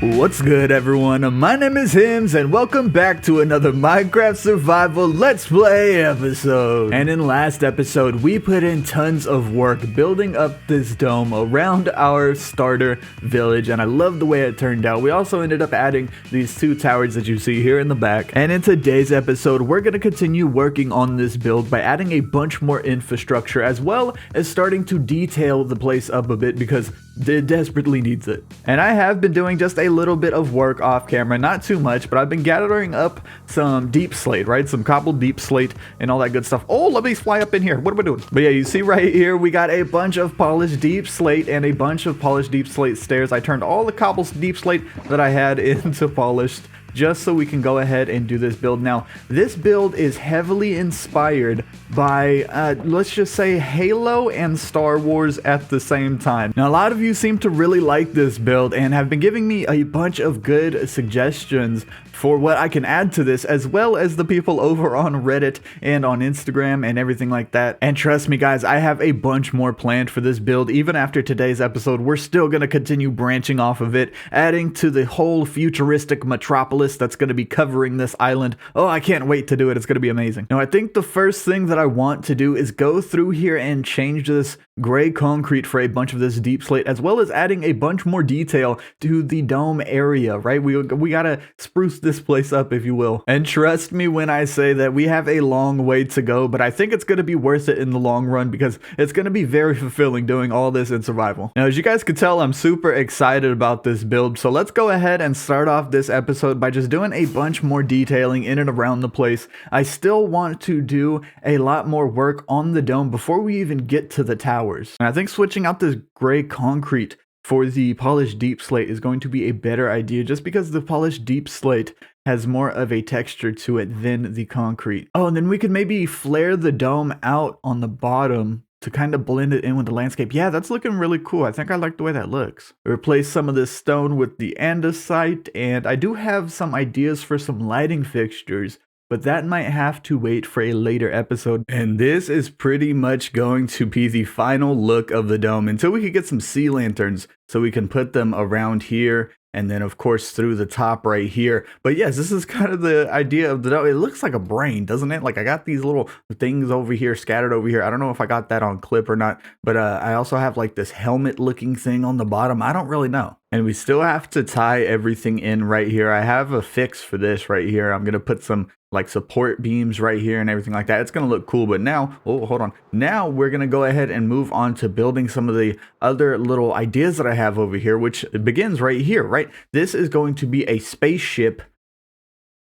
What's good, everyone? My name is HIIMZ and welcome back to another Minecraft Survival Let's Play episode. And in last episode, we put in tons of work building up this dome around our starter village, and I love the way it turned out. We also ended up adding these two towers that you see here in the back. And in today's episode, we're going to continue working on this build by adding a bunch more infrastructure, as well as starting to detail the place up a bit because it desperately needs it. And I have been doing just a little bit of work off camera, not too much, but I've been gathering up some deep slate, right? Some cobbled deep slate and all that good stuff. Oh, let me fly up in here. What am I doing? But yeah, you see right here, we got a bunch of polished deep slate and a bunch of polished deep slate stairs. I turned all the cobbled deep slate that I had into polished, just so we can go ahead and do this build. Now, this build is heavily inspired by, let's just say, Halo and Star Wars at the same time. Now, a lot of you seem to really like this build and have been giving me a bunch of good suggestions for what I can add to this, as well as the people over on Reddit and on Instagram and everything like that. And trust me, guys, I have a bunch more planned for this build. Even after today's episode, we're still going to continue branching off of it, adding to the whole futuristic metropolis that's going to be covering this island. Oh, I can't wait to do it. It's going to be amazing. Now, I think the first thing that I want to do is go through here and change this gray concrete for a bunch of this deep slate, as well as adding a bunch more detail to the dome area, right? We gotta spruce this place up, if you will. And trust me when I say that we have a long way to go, but I think it's gonna be worth it in the long run because it's gonna be very fulfilling doing all this in survival. Now, as you guys can tell, I'm super excited about this build, so let's go ahead and start off this episode by just doing a bunch more detailing in and around the place. I still want to do a lot more work on the dome before we even get to the towers. And I think switching out this gray concrete for the polished deep slate is going to be a better idea, just because the polished deep slate has more of a texture to it than the concrete. Oh, and then we could maybe flare the dome out on the bottom to kind of blend it in with the landscape. Yeah, that's looking really cool. I think I like the way that looks. Replace some of this stone with the andesite, and I do have some ideas for some lighting fixtures, but that might have to wait for a later episode. And this is pretty much going to be the final look of the dome until we can get some sea lanterns so we can put them around here, and then of course through the top right here. But yes, this is kind of the idea of the dome. It looks like a brain, doesn't it? Like, I got these little things over here, scattered over here. I don't know if I got that on clip or not, but I also have like this helmet looking thing on the bottom. I don't really know. And we still have to tie everything in right here. I have a fix for this right here. I'm gonna put some like support beams right here and everything like that. It's gonna look cool. But now, oh, hold on. Now we're gonna go ahead and move on to building some of the other little ideas that I have over here, which begins right here, right? This is going to be a spaceship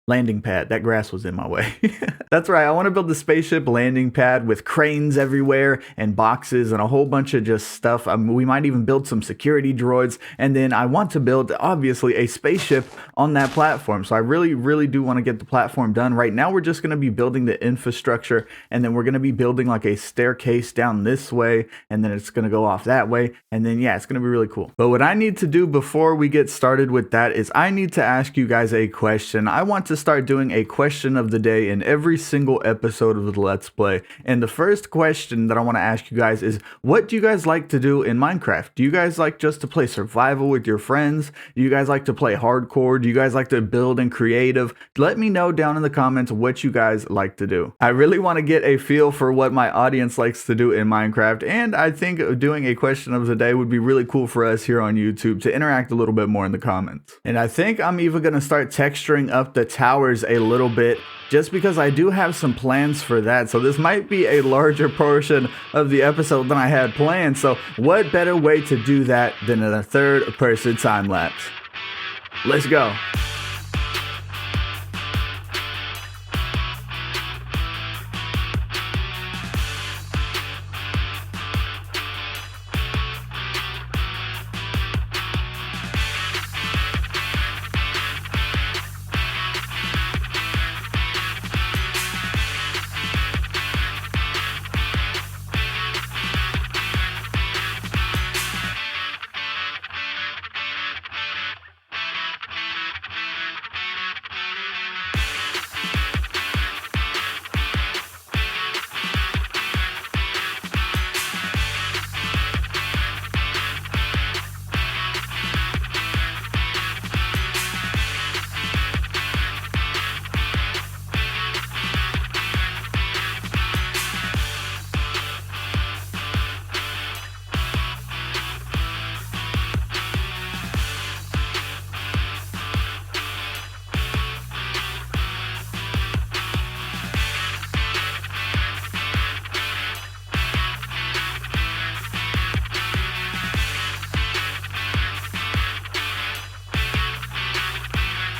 landing pad. That grass was in my way. That's right. I want to build the spaceship landing pad with cranes everywhere and boxes and a whole bunch of just stuff. We might even build some security droids. And then I want to build, obviously, a spaceship on that platform. So I really do want to get the platform done. Right now, we're just going to be building the infrastructure, and then we're going to be building like a staircase down this way, and then it's going to go off that way. And then, yeah, it's going to be really cool. But what I need to do before we get started with that is I need to ask you guys a question. I want to start doing a question of the day in every single episode of the Let's Play. And the first question that I want to ask you guys is, what do you guys like to do in Minecraft? Do you guys like just to play survival with your friends? Do you guys like to play hardcore? Do you guys like to build and creative? Let me know down in the comments what you guys like to do. I really want to get a feel for what my audience likes to do in Minecraft, and I think doing a question of the day would be really cool for us here on YouTube to interact a little bit more in the comments. And I think I'm even going to start texturing up the towers a little bit, just because I do have some plans for that. So this might be a larger portion of the episode than I had planned. So what better way to do that than in a third-person time lapse? Let's go.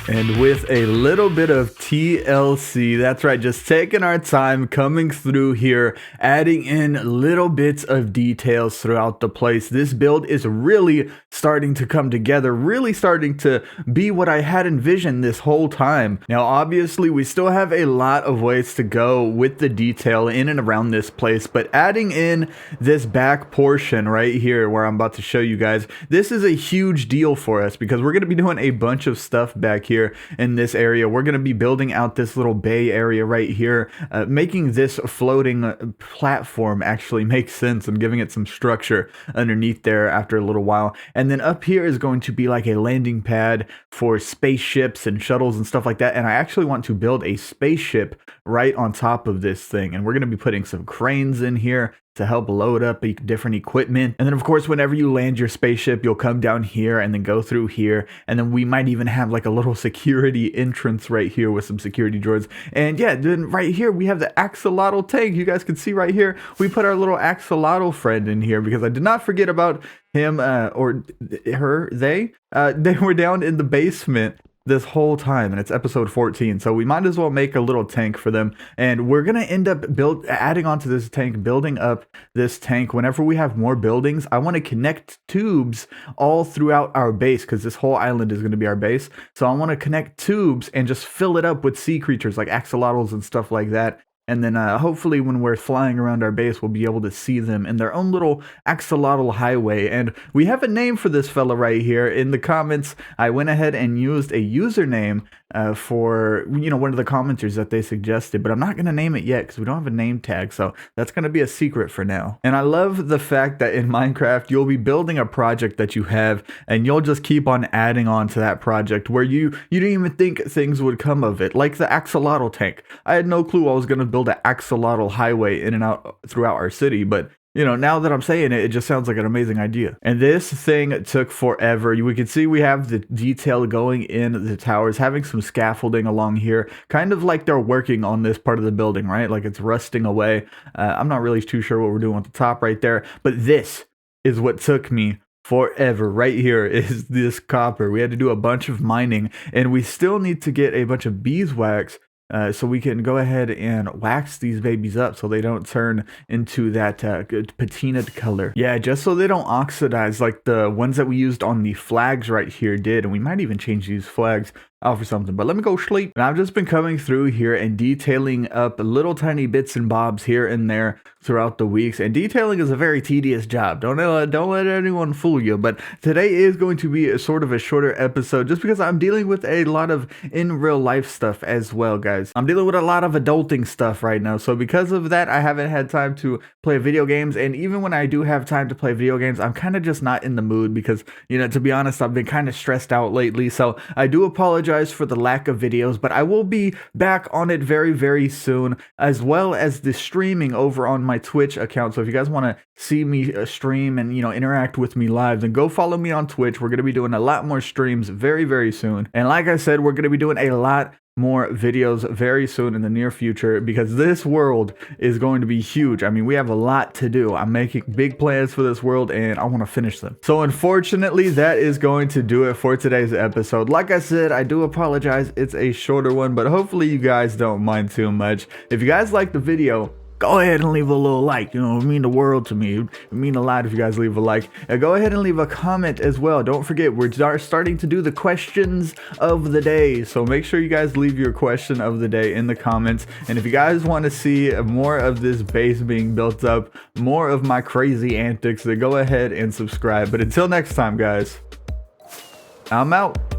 And with a little bit of TLC, that's right, just taking our time coming through here, adding in little bits of details throughout the place. This build is really starting to come together, really starting to be what I had envisioned this whole time. Now, obviously, we still have a lot of ways to go with the detail in and around this place, but adding in this back portion right here where I'm about to show you guys, this is a huge deal for us because we're going to be doing a bunch of stuff back here in this area. We're going to be building out this little bay area right here, making this floating platform actually make sense and giving it some structure underneath there after a little while. And then up here is going to be like a landing pad for spaceships and shuttles and stuff like that. And I actually want to build a spaceship right on top of this thing. And we're going to be putting some cranes in here to help load up different equipment. And then of course, whenever you land your spaceship, you'll come down here and then go through here. And then we might even have like a little security entrance right here with some security droids. And yeah, then right here, we have the Axolotl tank. You guys can see right here, we put our little Axolotl friend in here because I did not forget about him or her, they were down in the basement this whole time, and it's episode 14, so we might as well make a little tank for them. And we're gonna end up adding onto this tank, building up this tank. Whenever we have more buildings, I want to connect tubes all throughout our base because this whole island is going to be our base. So I want to connect tubes and just fill it up with sea creatures like axolotls and stuff like that. And then hopefully when we're flying around our base, we'll be able to see them in their own little Axolotl Highway. And we have a name for this fella right here. In the comments, I went ahead and used a username for, one of the commenters that they suggested. But I'm not going to name it yet because we don't have a name tag. So that's going to be a secret for now. And I love the fact that in Minecraft, you'll be building a project that you have, and you'll just keep on adding on to that project where you didn't even think things would come of it. Like the Axolotl tank. I had no clue I was going to build an Axolotl Highway in and out throughout our city, but now that I'm saying it, it just sounds like an amazing idea. And this thing took forever. We can see we have the detail going in the towers, having some scaffolding along here, kind of like they're working on this part of the building, right? Like it's rusting away. I'm not really too sure what we're doing at the top right there, but this is what took me forever. Right here is this copper. We had to do a bunch of mining, and we still need to get a bunch of beeswax so we can go ahead and wax these babies up so they don't turn into that patinaed color. Yeah, just so they don't oxidize like the ones that we used on the flags right here did. And we might even change these flags out for something, but let me go sleep. And I've just been coming through here and detailing up little tiny bits and bobs here and there throughout the weeks. And detailing is a very tedious job. Don't let anyone fool you. But today is going to be a sort of a shorter episode just because I'm dealing with a lot of in real life stuff as well, guys. I'm dealing with a lot of adulting stuff right now. So because of that, I haven't had time to play video games. And even when I do have time to play video games, I'm kind of just not in the mood because, to be honest, I've been kind of stressed out lately. So I do apologize for the lack of videos, but I will be back on it very, very soon, as well as the streaming over on my Twitch account. So if you guys want to see me stream and, interact with me live, then go follow me on Twitch. We're going to be doing a lot more streams very, very soon. And like I said, we're going to be doing a lot more videos very soon in the near future because this world is going to be huge. I mean, we have a lot to do. I'm making big plans for this world and I want to finish them. So unfortunately, that is going to do it for today's episode. Like I said, I do apologize. It's a shorter one, but hopefully you guys don't mind too much. If you guys like the video, go ahead and leave a little like. It mean the world to me. It mean a lot if you guys leave a like. And go ahead and leave a comment as well. Don't forget, we're starting to do the questions of the day. So make sure you guys leave your question of the day in the comments. And if you guys want to see more of this base being built up, more of my crazy antics, then go ahead and subscribe. But until next time, guys, I'm out.